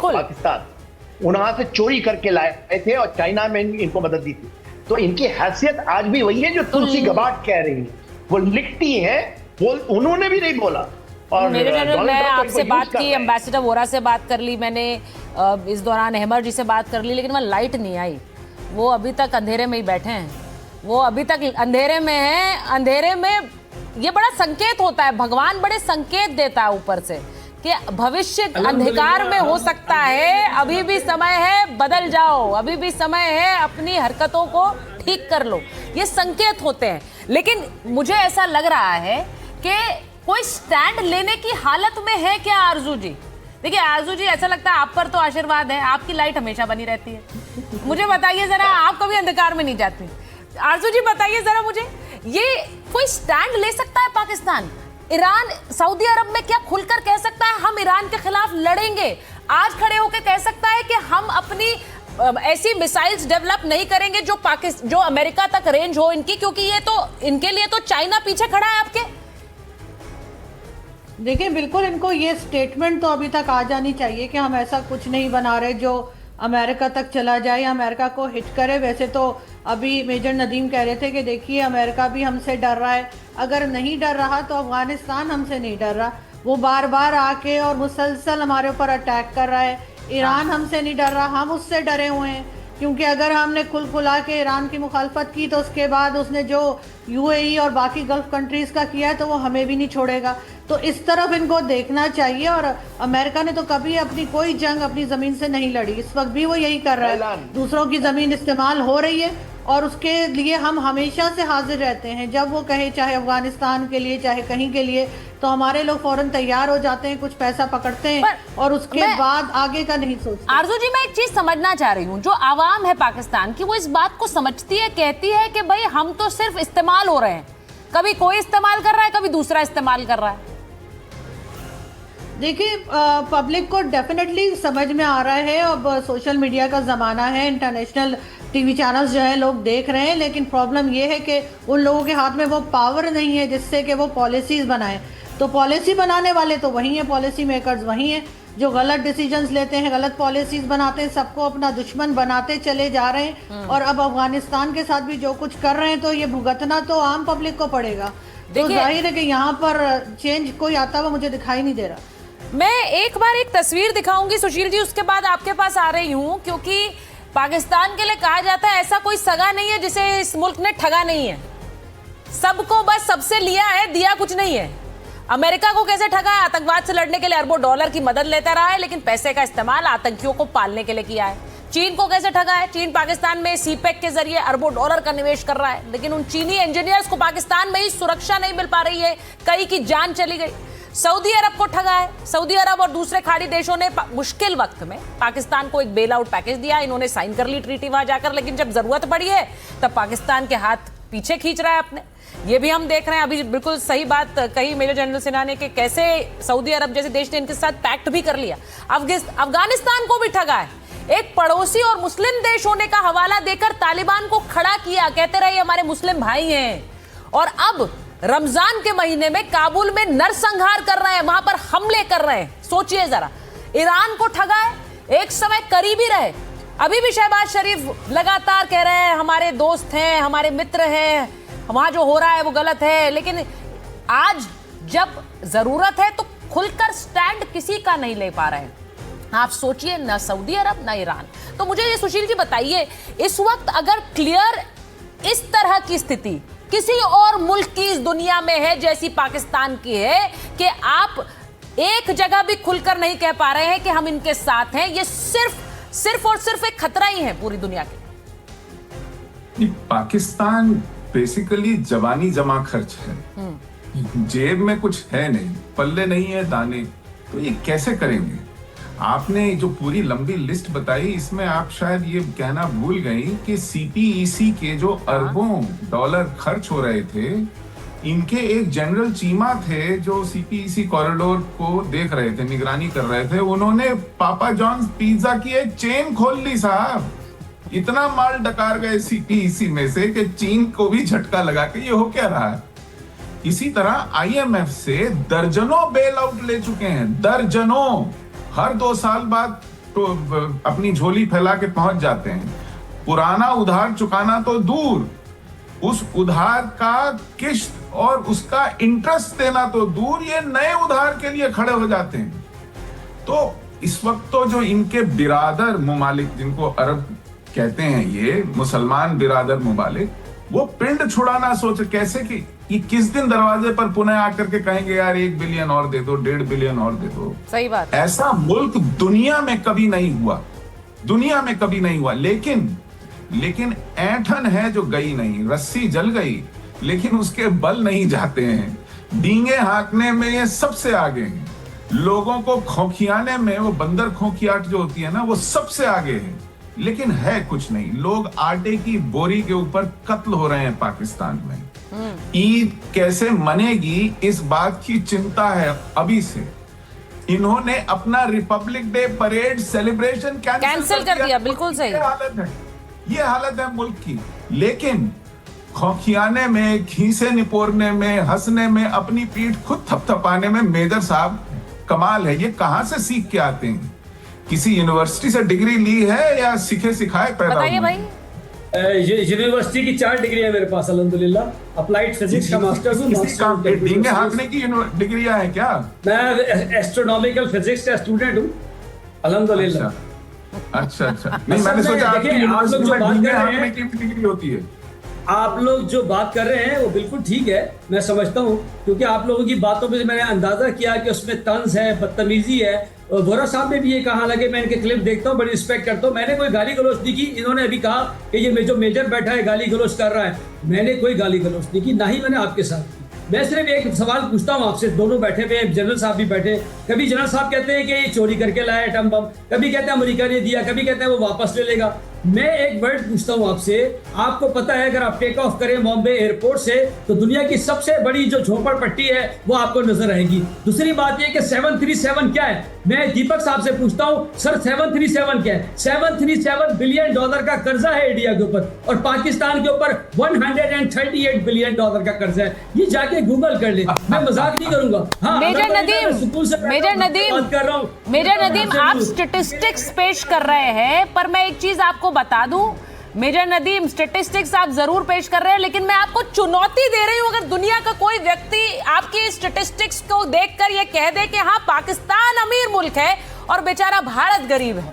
पाकिस्तान, उन्हां से चोरी करके लाए थे और चाइना में इनको मदद दी थी। तो इनकी हैसियत आज भी वही है जो तुलसी गबाट कह रही है, वो लिखती है, उन्होंने भी नहीं बोला। और मेरे जनरल, मैं आपसे बात की, एम्बेसडर वोरा से बात कर ली मैंने, इस दौरान अहमद जी से बात कर ली, लेकिन वहाँ लाइट नहीं आई। वो अभी तक अंधेरे में ही बैठे हैं, वो अभी तक अंधेरे में हैं। अंधेरे में ये बड़ा संकेत होता है, भगवान बड़े संकेत देता है ऊपर से कि भविष्य अंधकार में हो सकता है, अभी भी समय है, बदल जाओ, अभी भी समय है, अपनी हरकतों को ठीक कर लो। ये संकेत होते हैं। लेकिन मुझे ऐसा लग रहा है कि कोई स्टैंड लेने की हालत में है क्या आरजू जी? देखिए आरजू जी, ऐसा लगता है आप पर तो आशीर्वाद है, आपकी लाइट हमेशा बनी रहती है। मुझे बताइए जरा, आप कभी अंधकार में नहीं जाते। आरजू जी बताइए जरा मुझे, ये कोई स्टैंड ले सकता है पाकिस्तान? ईरान सऊदी अरब में क्या खुलकर कह सकता है हम ईरान के खिलाफ लड़ेंगे? आज खड़े होकर कह सकता है कि हम अपनी ऐसी मिसाइल्स डेवलप नहीं करेंगे जो अमेरिका तक रेंज हो इनकी, क्योंकि ये तो इनके लिए तो चाइना पीछे खड़ा है आपके। देखिए, बिल्कुल इनको ये स्टेटमेंट तो अभी तक आ जानी चाहिए कि हम ऐसा कुछ नहीं बना रहे जो अमेरिका तक चला जाए या अमेरिका को हिट करे। वैसे तो अभी मेजर नदीम कह रहे थे कि देखिए अमेरिका भी हमसे डर रहा है, अगर नहीं डर रहा तो अफगानिस्तान हमसे नहीं डर रहा, वो बार बार आके और मुसलसल हमारे ऊपर अटैक कर रहा है। ईरान हमसे नहीं डर रहा, हम उससे डरे हुए हैं, क्योंकि अगर हमने खुला के ईरान की मुखालफत की तो उसके बाद उसने जो यूएई और बाकी गल्फ कंट्रीज़ का किया है तो वो हमें भी नहीं छोड़ेगा। तो इस तरफ इनको देखना चाहिए। और अमेरिका ने तो कभी अपनी कोई जंग अपनी ज़मीन से नहीं लड़ी, इस वक्त भी वो यही कर रहा है, दूसरों की ज़मीन इस्तेमाल हो रही है और उसके लिए हम हमेशा से हाजिर रहते हैं। जब वो कहे, चाहे अफगानिस्तान के लिए चाहे कहीं के लिए, तो हमारे लोग फौरन तैयार हो जाते हैं, कुछ पैसा पकड़ते हैं और उसके बाद आगे का नहीं सोचते। आरजू जी, मैं एक चीज समझना चाह रही हूँ, जो आवाम है पाकिस्तान की, वो इस बात को समझती है, कहती है कि भाई हम तो सिर्फ इस्तेमाल हो रहे हैं, कभी कोई इस्तेमाल कर रहा है, कभी दूसरा इस्तेमाल कर रहा है। देखिए, पब्लिक को डेफिनेटली समझ में आ रहा है, अब सोशल मीडिया का ज़माना है, इंटरनेशनल टीवी चैनल्स जो है लोग देख रहे हैं, लेकिन प्रॉब्लम ये है कि उन लोगों के हाथ में वो पावर नहीं है जिससे कि वो पॉलिसीज़ बनाएं। तो पॉलिसी बनाने वाले तो वही हैं, पॉलिसी मेकर्स वही हैं जो गलत डिसीजंस लेते हैं, गलत पॉलिसीज़ बनाते हैं, सबको अपना दुश्मन बनाते चले जा रहे हैं। और अब अफगानिस्तान के साथ भी जो कुछ कर रहे हैं तो ये भुगतना तो आम पब्लिक को पड़ेगा। तो जाहिर है कि यहाँ पर चेंज कोई आता हुआ मुझे दिखाई नहीं दे रहा। मैं एक बार एक तस्वीर दिखाऊंगी सुशील जी, उसके बाद आपके पास आ रही हूँ, क्योंकि पाकिस्तान के लिए कहा जाता है ऐसा कोई सगा नहीं है जिसे इस मुल्क ने ठगा नहीं है, सबको बस सबसे लिया है, दिया कुछ नहीं है। अमेरिका को कैसे ठगा है? आतंकवाद से लड़ने के लिए अरबों डॉलर की मदद लेता रहा है, लेकिन पैसे का इस्तेमाल आतंकियों को पालने के लिए किया है। चीन को कैसे ठगा है? चीन पाकिस्तान में सीपेक के जरिए अरबों डॉलर का निवेश कर रहा है, लेकिन उन चीनी इंजीनियर्स को पाकिस्तान में ही सुरक्षा नहीं मिल पा रही है, कई की जान चली गई। सऊदी अरब को ठगा है, सऊदी अरब और दूसरे खाड़ी देशों ने मुश्किल वक्त में पाकिस्तान को एक बेल आउट पैकेज दिया, इन्होंने साइन कर ली ट्रीटी वहां जाकर, लेकिन जब जरूरत पड़ी है तब पाकिस्तान के हाथ पीछे खींच रहा है अपने। ये भी हम देख रहे हैं, अभी बिल्कुल सही बात कही मेजर जनरल सिन्हा ने कि कैसे सऊदी अरब जैसे देश ने इनके साथ पैक्ट भी कर लिया, अफगानिस्तान को भी ठगा है, एक पड़ोसी और मुस्लिम देश होने का हवाला देकर तालिबान को खड़ा किया, कहते रहे हमारे मुस्लिम भाई हैं, और अब रमजान के महीने में काबुल में नरसंहार कर रहे हैं, वहां पर हमले कर रहे हैं। सोचिए जरा, ईरान को ठगा है, एक समय करीबी रहे, अभी भी शहबाज शरीफ लगातार कह रहे हैं हमारे दोस्त हैं, हमारे मित्र हैं, वहां जो हो रहा है वो गलत है, लेकिन आज जब जरूरत है तो खुलकर स्टैंड किसी का नहीं ले पा रहे हैं। आप सोचिए, ना सऊदी अरब ना ईरान। तो मुझे ये सुशील जी बताइए, इस वक्त अगर क्लियर इस तरह की स्थिति किसी और मुल्क की इस दुनिया में है जैसी पाकिस्तान की है, कि आप एक जगह भी खुलकर नहीं कह पा रहे हैं कि हम इनके साथ हैं, ये सिर्फ और सिर्फ एक खतरा ही है पूरी दुनिया के। पाकिस्तान बेसिकली जवानी जमा खर्च है, जेब में कुछ है नहीं, पल्ले नहीं है दाने, तो ये कैसे करेंगे? आपने जो पूरी लंबी लिस्ट बताई, इसमें आप शायद ये कहना भूल गई कि सीपीईसी के जो अरबों डॉलर खर्च हो रहे थे, इनके एक जनरल चीमा थे जो सीपीईसी कॉरिडोर को देख रहे थे, निगरानी कर रहे थे, उन्होंने पापा जॉन्स पिज्जा की एक चेन खोल ली साहब। इतना माल डकार गए सीपीईसी में से कि चीन को भी झटका लगा कि ये हो क्या रहा है। इसी तरह आईएमएफ से दर्जनों बेल आउट ले चुके हैं, दर्जनों, हर 2 साल बाद तो अपनी झोली फैला के पहुंच जाते हैं। पुराना उधार चुकाना तो दूर, उस उधार का किश्त और उसका इंटरेस्ट देना तो दूर, ये नए उधार के लिए खड़े हो जाते हैं। तो इस वक्त तो जो इनके बिरादर मुमालिक, जिनको अरब कहते हैं, ये मुसलमान बिरादर मुमालिक, वो पिंड छुड़ाना सोच, कैसे कि किस दिन दरवाजे पर पुनः आकर के कहेंगे यार 1 बिलियन और दे दो, 1.5 बिलियन और दे दो। सही बात। ऐसा मुल्क दुनिया में कभी नहीं हुआ, दुनिया में कभी नहीं हुआ। लेकिन ऐंठन है जो गई नहीं, रस्सी जल गई लेकिन उसके बल नहीं जाते हैं। डींगे हाँकने में ये सबसे आगे हैं, लोगों को खोखियाने में, वो बंदर खोखियाट जो होती है ना, वो सबसे आगे है, लेकिन है कुछ नहीं। लोग आटे की बोरी के ऊपर कत्ल हो रहे हैं पाकिस्तान में। ईद कैसे मनेगी इस बात की चिंता है अभी से। इन्होंने अपना Republic day parade celebration cancel कर दिया। बिल्कुल सही ये हालत है मुल्क की। लेकिन खौखियाने में, खीसे निपोरने में, हंसने में, अपनी पीठ खुद थपथपाने में मेजर साहब कमाल है। ये कहां से सीख के आते हैं? किसी यूनिवर्सिटी से डिग्री ली है या सीखे सिखाए पैदा हुए? भाई यूनिवर्सिटी की 4 डिग्री है मेरे पास अल्हम्दुलिल्लाह। अप्लाइड फिजिक्स का मास्टर्स हूं। डींगे हाँकने की डिग्रियां हैं क्या? मैं एस्ट्रोनॉमिकल फिजिक्स का स्टूडेंट हूं अल्हम्दुलिल्लाह। अच्छा। नहीं, मैंने सोचा आपकी यूनिवर्सिटी में डींगे हाँकने की डिग्री होती है। आप लोग जो बात कर रहे हैं वो बिल्कुल ठीक है, मैं समझता हूँ, क्योंकि आप लोगों की बातों में मैंने अंदाजा किया कि उसमें तंज है, बदतमीजी है। और वोरा साहब ने भी ये कहा, हालांकि मैं इनके क्लिप देखता हूँ, बड़ी रिस्पेक्ट करता हूँ, मैंने कोई गाली गलौज नहीं की। इन्होंने अभी कहा कि ये जो मेजर बैठा है गाली गलौज कर रहा है, मैंने कोई गाली गलौज नहीं की, ना ही मैंने आपके साथ की। मैं सिर्फ एक सवाल पूछता हूँ आपसे, दोनों बैठे हुए, जनरल साहब भी बैठे। कभी जनरल साहब कहते हैं कि ये चोरी करके लाया एटम बम, कभी कहते हैं अमेरिका ने दिया, कभी कहते हैं वो वापस ले लेगा। मैं एक वर्ड पूछता हूँ आपसे, आपको पता है अगर आप टेक ऑफ करें बॉम्बे एयरपोर्ट से तो दुनिया की सबसे बड़ी जो झोपड़पट्टी है वो आपको नजर आएगी। दूसरी बात यह कि 737 क्या है? मैं दीपक साहब से पूछता हूँ, सर 737 क्या है? 737 बिलियन डॉलर का कर्जा है इंडिया के ऊपर, और पाकिस्तान के ऊपर 138 बिलियन डॉलर का कर्जा है। ये जाके गूगल कर ले, मैं मजाक नहीं करूंगा। हाँ, मेजर नदीम आप स्टैटिस्टिक्स पेश कर रहे हैं, पर मैं एक चीज आपको बता दूं, मेजर नदीम स्टैटिस्टिक्स आप जरूर पेश कर रहे हैं, लेकिन मैं आपको चुनौती दे रही हूं, अगर दुनिया का कोई व्यक्ति आपकी स्टैटिस्टिक्स को देखकर ये कह दे कि हाँ पाकिस्तान अमीर मुल्क है और बेचारा भारत गरीब है,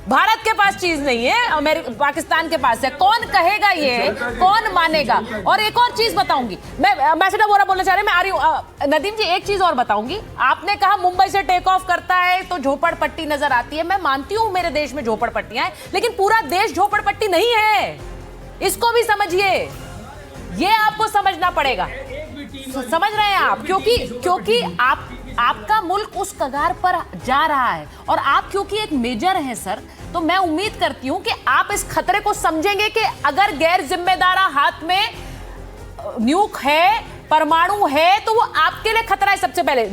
भारत के पास चीज नहीं है, पाकिस्तान के पास है, कौन कहेगा ये? कौन मानेगा? और एक और चीज बताऊंगी मैं, एम्बेसडर वोरा बोलना चाह रहे हैं, मैं आ रही हूं। नदीम जी एक चीज और बताऊंगी, आपने कहा मुंबई से टेक ऑफ करता है तो झोपड़पट्टी नजर आती है। मैं मानती हूं मेरे देश में झोपड़पट्टियां हैं, लेकिन पूरा देश झोपड़पट्टी नहीं है, इसको भी समझिए, ये आपको समझना पड़ेगा। समझ रहे हैं आप? क्योंकि आपका मुल्क उस कगार पर जा रहा है, और आप क्योंकि एक मेजर हैं सर, तो मैं उम्मीद करती हूं कि आप इस खतरे को समझेंगे कि अगर गैर जिम्मेदारा हाथ में न्यूक है, परमाणु है, तो वो आपके लिए खतरा है सबसे पहले।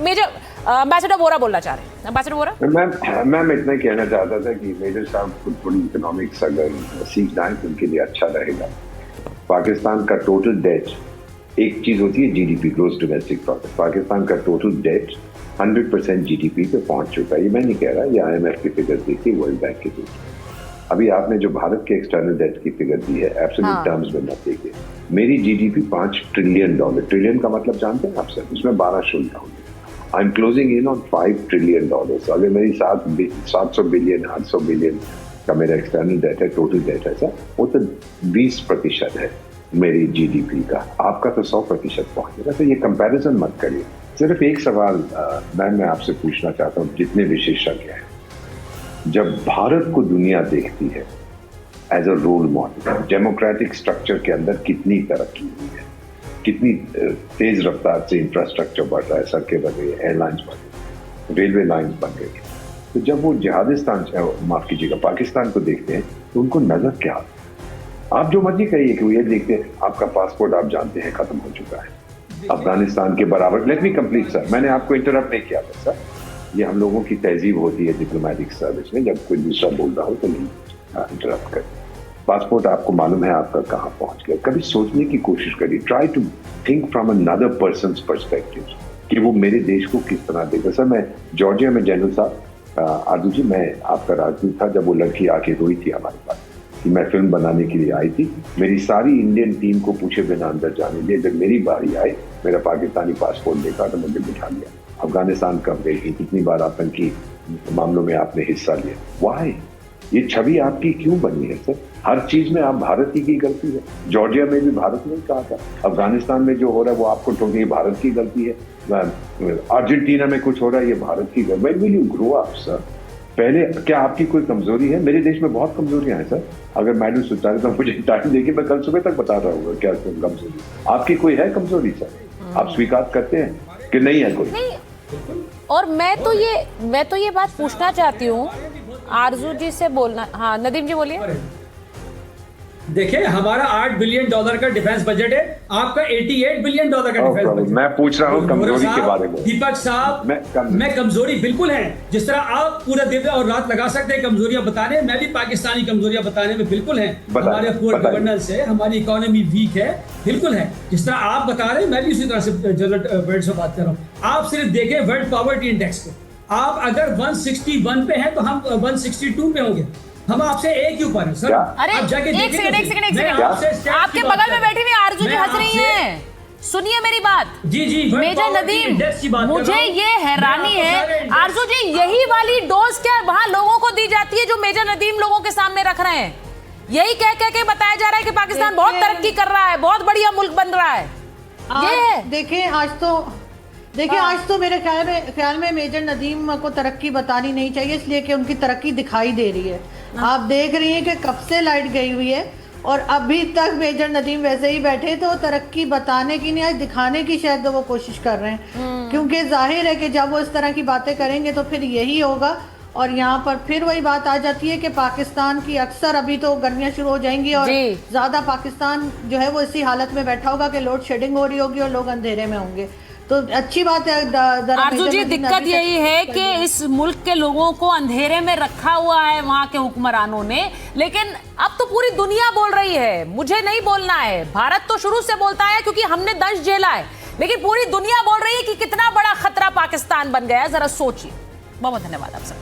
मेजर एम्बेसडर वोरा बोलना चाह रहे हैं। एम्बेसडर वोरा, मैं इतना कहना चाहता था कि मेजर साहब को थोड़ी इकोनॉमिक्स अगर सीख जाए तो उनके लिए अच्छा रहेगा। पाकिस्तान का टोटल डेट, एक चीज होती है GDP, gross domestic product, Pakistan का टोटल डेट 100% जीडीपी पे पहुंच चुका है। ये मैं नहीं कह रहा, ये IMF की फिगर देखी, वर्ल्ड बैंक की देखी। अभी आपने जो भारत के एक्सटर्नल डेट की फिगर दी है, एब्सोल्यूट टर्म्स में मत देखिए, मेरी जीडीपी $5 ट्रिलियन, ट्रिलियन का मतलब जानते हैं आप सर, उसमें 12 शून्य होंगे। I am closing in on $5 trillion. अगर मेरी 700 बिलियन 800 बिलियन का मेरा एक्सटर्नल डेट है, टोटल डेट है सर, वो तो 20% है मेरी जीडीपी का। आपका तो 100% पहुंचेगा। तो ये कंपैरिजन मत करिए। सिर्फ एक सवाल मैं आपसे पूछना चाहता हूँ, जितने विशेषज्ञ हैं, जब भारत को दुनिया देखती है as a role model, democratic structure के अंदर कितनी तरक्की हुई है, कितनी तेज रफ्तार से इंफ्रास्ट्रक्चर बढ़ रहा है, सड़कें बन गई, एयरलाइंस बन गई, रेलवे लाइंस बन गई, तो जब वो जिहादिस्तान, माफ कीजिएगा, पाकिस्तान को देखते हैं तो उनको नजर क्या आता है? आप जो मर्जी कहिए कि वो ये देखते हैं, आपका पासपोर्ट आप जानते हैं खत्म हो चुका है, अफगानिस्तान के बराबर। लेट मी कंप्लीट सर, मैंने आपको इंटरप्ट नहीं किया था सर, ये हम लोगों की तहजीब होती है डिप्लोमेटिक सर्विस में, जब कोई दूसरा बोल रहा हो तो नहीं इंटरप्ट कर। पासपोर्ट आपको मालूम है आपका कहाँ पहुंच गया, कभी सोचने की कोशिश करिए, try to think from another person's perspective कि वो मेरे देश को किस तरह देगा। सर मैं जॉर्जिया में, जनरल साहब, आरजू जी, मैं आपका राजदूत था जब वो लड़की आके रोई थी हमारे पास कि मैं फिल्म बनाने के लिए आई थी, मेरी सारी इंडियन टीम को पूछे बिना अंदर जाने दिए। जब मेरी बारी आई, मेरा पाकिस्तानी पासपोर्ट देखा तो मुझे बिठा लिया। अफगानिस्तान कब गई थी, कितनी बार आतंकी मामलों में आपने हिस्सा लिया, वाई? ये छवि आपकी क्यों बनी है सर? हर चीज में आप भारत ही की गलती है। जॉर्जिया में भी भारत ने कहा था, अफगानिस्तान में जो हो रहा है वो आपको ठोके, भारत की गलती है। अर्जेंटीना में कुछ हो रहा है, ये भारत की गलती। When will you grow up sir? पहले क्या आपकी कोई कमजोरी है? मेरे देश में बहुत कमजोरियां हैं सर। अगर मैडम सुचारू तो मुझे टाइम देखिए, मैं कल सुबह तक बता रहा हूँ क्या कमजोरी। आपकी कोई है कमजोरी सर? आप स्वीकार करते हैं कि नहीं है कोई? नहीं। और मैं तो ये बात पूछना चाहती हूँ आरजू जी से, बोलना। हाँ नदीम जी बोलिए। देखिए हमारा $8 बिलियन का डिफेंस बजट है, आपका $88 बिलियन का डिफेंस बजट। मैं पूछ रहा हूँ कमजोरी के बारे में। दीपक साहब, मैं कमजोरी बिल्कुल है, जिस तरह आप पूरा दिन और रात लगा सकते हैं कमजोरियां बताने, मैं भी पाकिस्तानी कमजोरियां बताने में बिल्कुल है। हमारे पुअर गवर्नेंस है, हमारी इकोनॉमी वीक है, बिल्कुल है। जिस तरह आप बता रहे हैं मैं भी उसी तरह से जनरल वर्ड से बात कर रहा हूँ। आप सिर्फ देखें वर्ल्ड पॉवर्टी इंडेक्स को, आप अगर 161 पे हैं तो हम 162 पे होंगे। हम आपसे एक ही ऊपर है सर। अरे एक सेकंड, आपके बगल में बैठी हुई आरजू जी हंस रही हैं। सुनिए मेरी बात। जी मेजर नदीम, मुझे ये हैरानी है आरजू जी, यही वाली डोज क्या वहां लोगों को दी जाती है जो मेजर नदीम लोगों के सामने रख रहे हैं? यही कह के बताया जा रहा है कि पाकिस्तान बहुत तरक्की कर रहा है, बहुत बढ़िया मुल्क बन रहा है। ये देखिए आज तो मेरे ख्याल में मेजर नदीम को तरक्की बतानी नहीं चाहिए, इसलिए कि उनकी तरक्की दिखाई दे रही है। आप देख रही हैं कि कब से लाइट गई हुई है और अभी तक मेजर नदीम वैसे ही बैठे, तो तरक्की बताने की नहीं, आज दिखाने की शायद वो कोशिश कर रहे हैं। क्योंकि जाहिर है कि जब वो इस तरह की बातें करेंगे तो फिर यही होगा। और यहाँ पर फिर वही बात आ जाती है कि पाकिस्तान की अक्सर, अभी तो गर्मियां शुरू हो जाएंगी और ज्यादा पाकिस्तान जो है वो इसी हालत में बैठा होगा कि लोड शेडिंग हो रही होगी और लोग अंधेरे में होंगे। तो अच्छी बात है। आरजू जी, दिक्कत यही है कि इस मुल्क के लोगों को अंधेरे में रखा हुआ है वहां के हुक्मरानों ने, लेकिन अब तो पूरी दुनिया बोल रही है, मुझे नहीं बोलना है। भारत तो शुरू से बोलता है क्योंकि हमने दंश झेला है, लेकिन पूरी दुनिया बोल रही है कि कितना बड़ा खतरा पाकिस्तान बन गया है। जरा सोचिए। बहुत धन्यवाद आप सब।